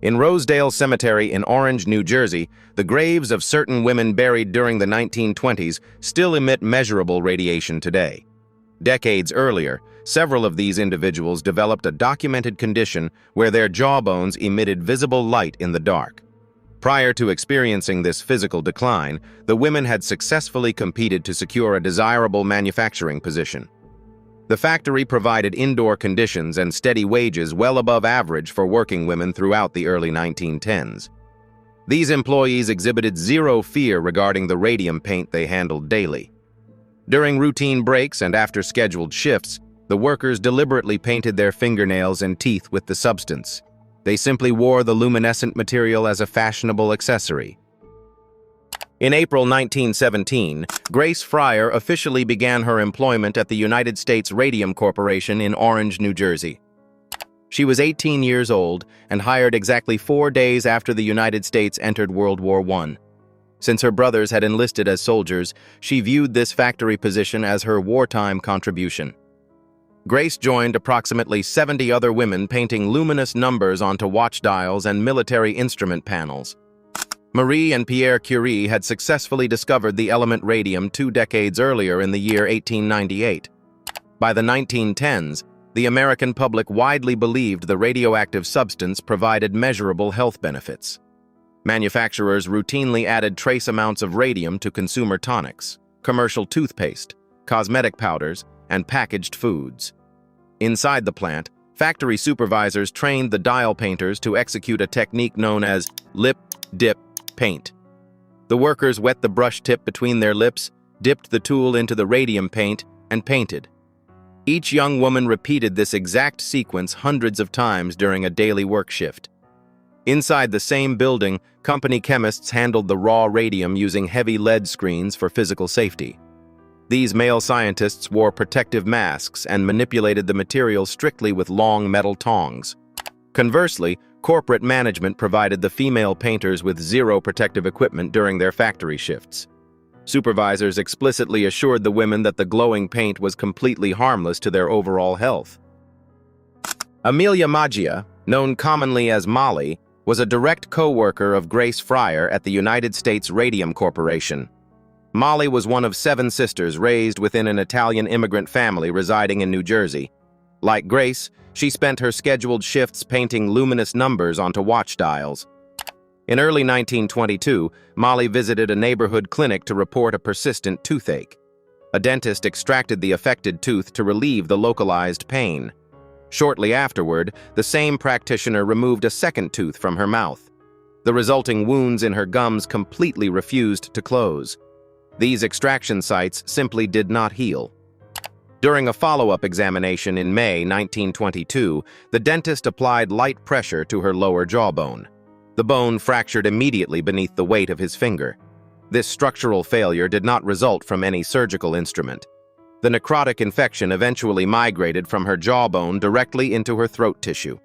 In Rosedale Cemetery in Orange, New Jersey, the graves of certain women buried during the 1920s still emit measurable radiation today. Decades earlier, several of these individuals developed a documented condition where their jawbones emitted visible light in the dark. Prior to experiencing this physical decline, the women had successfully competed to secure a desirable manufacturing position. The factory provided indoor conditions and steady wages well above average for working women throughout the early 1910s. These employees exhibited zero fear regarding the radium paint they handled daily. During routine breaks and after scheduled shifts, the workers deliberately painted their fingernails and teeth with the substance. They simply wore the luminescent material as a fashionable accessory. In April 1917, Grace Fryer officially began her employment at the United States Radium Corporation in Orange, New Jersey. She was 18 years old and hired exactly 4 days after the United States entered World War I. Since her brothers had enlisted as soldiers, she viewed this factory position as her wartime contribution. Grace joined approximately 70 other women painting luminous numbers onto watch dials and military instrument panels. Marie and Pierre Curie had successfully discovered the element radium 2 decades earlier in the year 1898. By the 1910s, the American public widely believed the radioactive substance provided measurable health benefits. Manufacturers routinely added trace amounts of radium to consumer tonics, commercial toothpaste, cosmetic powders, and packaged foods. Inside the plant, factory supervisors trained the dial painters to execute a technique known as lip dip paint. The workers wet the brush tip between their lips, dipped the tool into the radium paint, and painted. Each young woman repeated this exact sequence hundreds of times during a daily work shift. Inside the same building, company chemists handled the raw radium using heavy lead screens for physical safety. These male scientists wore protective masks and manipulated the material strictly with long metal tongs. Conversely, corporate management provided the female painters with zero protective equipment during their factory shifts. Supervisors explicitly assured the women that the glowing paint was completely harmless to their overall health. Amelia Maggia, known commonly as Mollie, was a direct co-worker of Grace Fryer at the United States Radium Corporation. Mollie was one of 7 sisters raised within an Italian immigrant family residing in New Jersey. Like Grace, she spent her scheduled shifts painting luminous numbers onto watch dials. In early 1922, Mollie visited a neighborhood clinic to report a persistent toothache. A dentist extracted the affected tooth to relieve the localized pain. Shortly afterward, the same practitioner removed a second tooth from her mouth. The resulting wounds in her gums completely refused to close. These extraction sites simply did not heal. During a follow-up examination in May 1922, the dentist applied light pressure to her lower jawbone. The bone fractured immediately beneath the weight of his finger. This structural failure did not result from any surgical instrument. The necrotic infection eventually migrated from her jawbone directly into her throat tissue.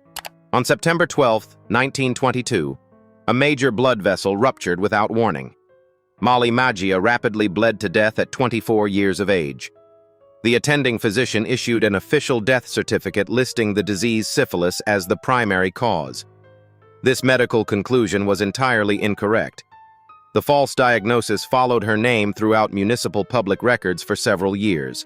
On September 12, 1922, a major blood vessel ruptured without warning. Mollie Maggia rapidly bled to death at 24 years of age. The attending physician issued an official death certificate listing the disease syphilis as the primary cause. This medical conclusion was entirely incorrect. The false diagnosis followed her name throughout municipal public records for several years.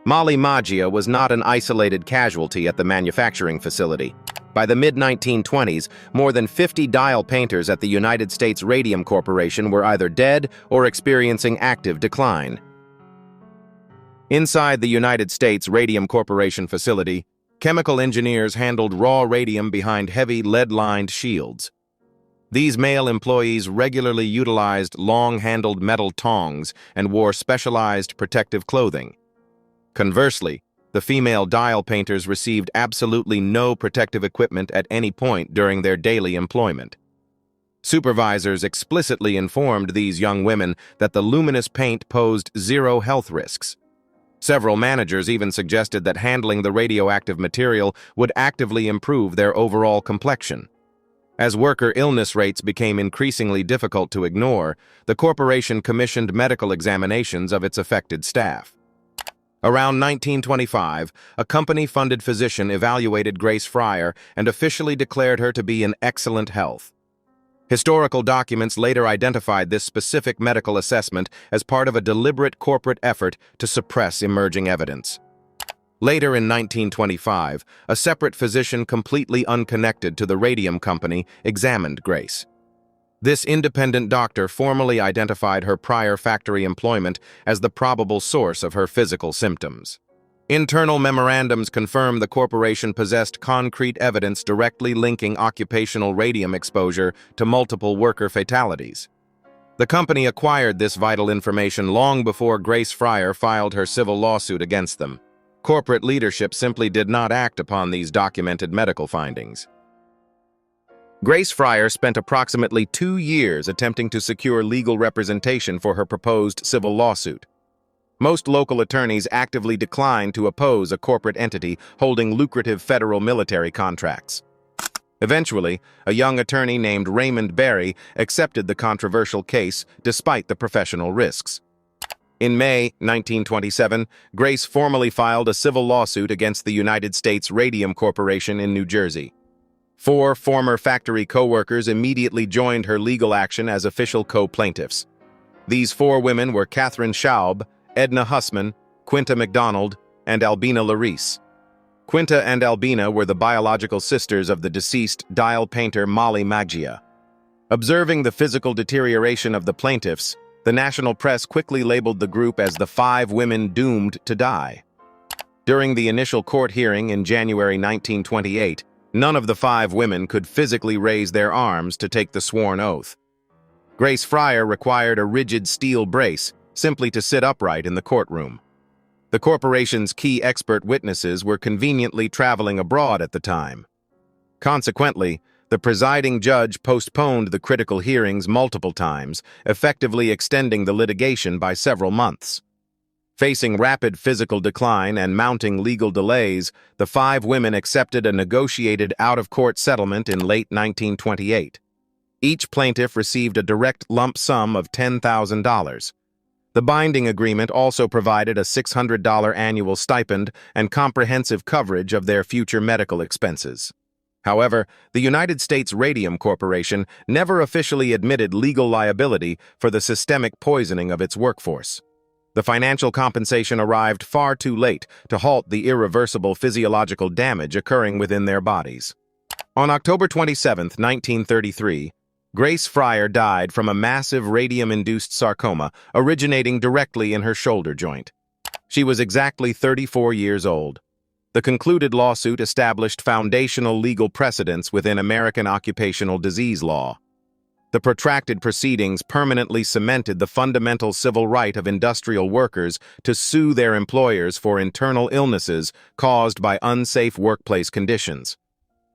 Mollie Maggia was not an isolated casualty at the manufacturing facility. By the mid-1920s, more than 50 dial painters at the United States Radium Corporation were either dead or experiencing active decline. Inside the United States Radium Corporation facility, chemical engineers handled raw radium behind heavy lead-lined shields. These male employees regularly utilized long-handled metal tongs and wore specialized protective clothing. Conversely, the female dial painters received absolutely no protective equipment at any point during their daily employment. Supervisors explicitly informed these young women that the luminous paint posed zero health risks. Several managers even suggested that handling the radioactive material would actively improve their overall complexion. As worker illness rates became increasingly difficult to ignore, the corporation commissioned medical examinations of its affected staff. Around 1925, a company-funded physician evaluated Grace Fryer and officially declared her to be in excellent health. Historical documents later identified this specific medical assessment as part of a deliberate corporate effort to suppress emerging evidence. Later in 1925, a separate physician completely unconnected to the Radium Company examined Grace. This independent doctor formally identified her prior factory employment as the probable source of her physical symptoms. Internal memorandums confirm the corporation possessed concrete evidence directly linking occupational radium exposure to multiple worker fatalities. The company acquired this vital information long before Grace Fryer filed her civil lawsuit against them. Corporate leadership simply did not act upon these documented medical findings. Grace Fryer spent approximately 2 years attempting to secure legal representation for her proposed civil lawsuit. Most local attorneys actively declined to oppose a corporate entity holding lucrative federal military contracts. Eventually, a young attorney named Raymond Berry accepted the controversial case despite the professional risks. In May 1927, Grace formally filed a civil lawsuit against the United States Radium Corporation in New Jersey. 4 former factory co-workers immediately joined her legal action as official co-plaintiffs. These 4 women were Catherine Schaub, Edna Hussman, Quinta McDonald, and Albina Larice. Quinta and Albina were the biological sisters of the deceased dial painter Mollie Maggia. Observing the physical deterioration of the plaintiffs, the national press quickly labeled the group as the 5 women doomed to die. During the initial court hearing in January 1928, none of the 5 women could physically raise their arms to take the sworn oath. Grace Fryer required a rigid steel brace simply to sit upright in the courtroom. The corporation's key expert witnesses were conveniently traveling abroad at the time. Consequently, the presiding judge postponed the critical hearings multiple times, effectively extending the litigation by several months. Facing rapid physical decline and mounting legal delays, the 5 women accepted a negotiated out-of-court settlement in late 1928. Each plaintiff received a direct lump sum of $10,000. The binding agreement also provided a $600 annual stipend and comprehensive coverage of their future medical expenses. However, the United States Radium Corporation never officially admitted legal liability for the systemic poisoning of its workforce. The financial compensation arrived far too late to halt the irreversible physiological damage occurring within their bodies. On October 27, 1933, Grace Fryer died from a massive radium-induced sarcoma originating directly in her shoulder joint. She was exactly 34 years old. The concluded lawsuit established foundational legal precedents within American occupational disease law. The protracted proceedings permanently cemented the fundamental civil right of industrial workers to sue their employers for internal illnesses caused by unsafe workplace conditions.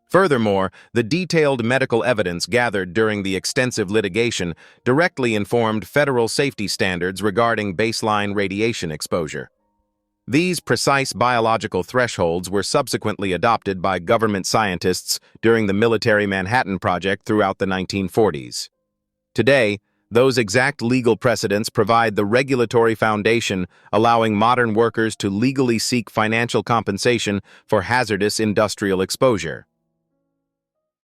Furthermore, the detailed medical evidence gathered during the extensive litigation directly informed federal safety standards regarding baseline radiation exposure. These precise biological thresholds were subsequently adopted by government scientists during the Military Manhattan Project throughout the 1940s. Today, those exact legal precedents provide the regulatory foundation allowing modern workers to legally seek financial compensation for hazardous industrial exposure.